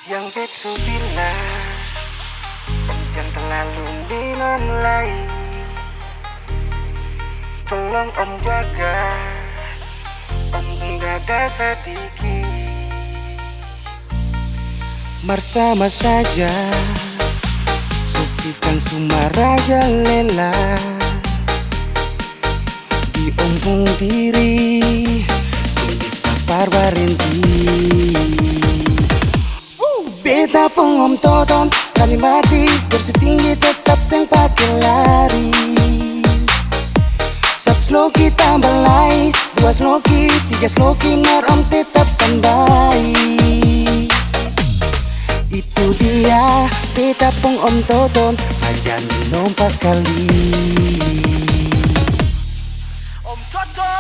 Yang beku bilang jangan terlalu minum lagi. Tolong om jaga, om jaga sedikit. Bersama saja Sukikan Sumaraja lela di ompong diri sing bisa parbarenti. Beta pun om toton kali mati bersih tinggi tetap seng pakai lari. Satu sloki tambah lai, dua sloki, tiga sloki mar om tetap standby. Itu dia beta pun om toton aja minum pas kali. Om toton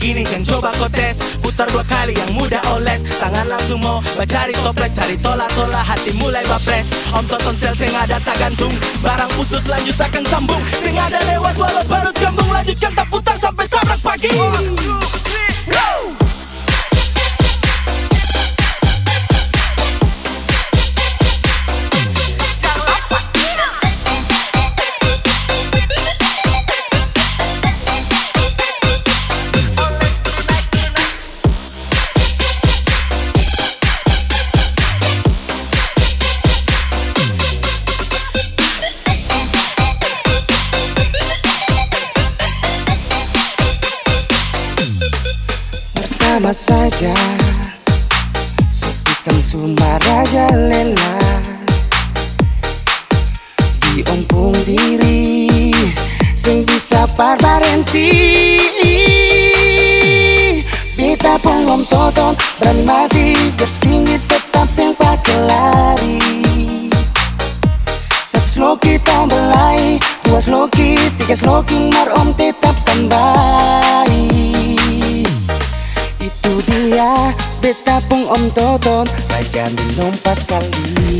begini kan coba kau tes. Putar dua kali yang mudah oles. Tangan langsung mau cari toples. Cari tola-tola hati mulai bapres. Om toton sel sing ada tak gantung. Barang putus lanjut akan sambung. Sing ada lewat walau baru gambung. Lanjutkan tak putar sampai tabrak pagi. Sama saja Sukikan Sumaraja lela di ompong diri sing bisa parbarenti. Beta pun om toton berani mati berstinggi tetap sing pakai lari. Satu sloki tambah lai, dua sloki, tiga sloki mar om tetap standby. Itu dia beta pun om toton aja minum pas kali.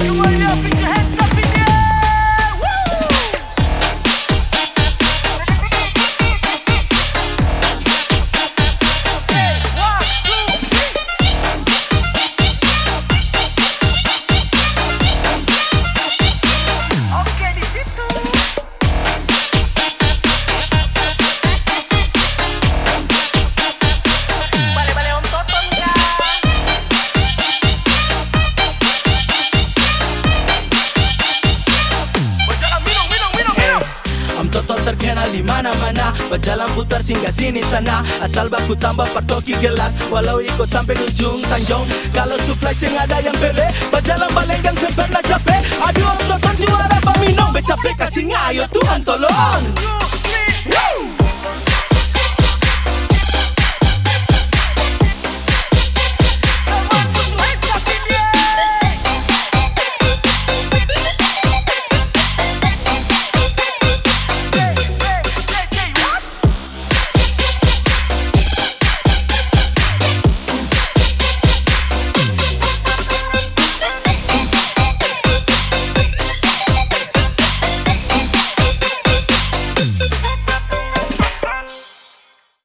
Terkenal di mana-mana, berjalan putar singgah sini sana. Asal baku tambah partoki gelas, walau ikut sampai ujung Tanjung. Kalau supply sing ada yang pele, berjalan balenggang sempurna capek. Aduh om toton juara peminum, becapek kasih ngayo Tuhan tolong.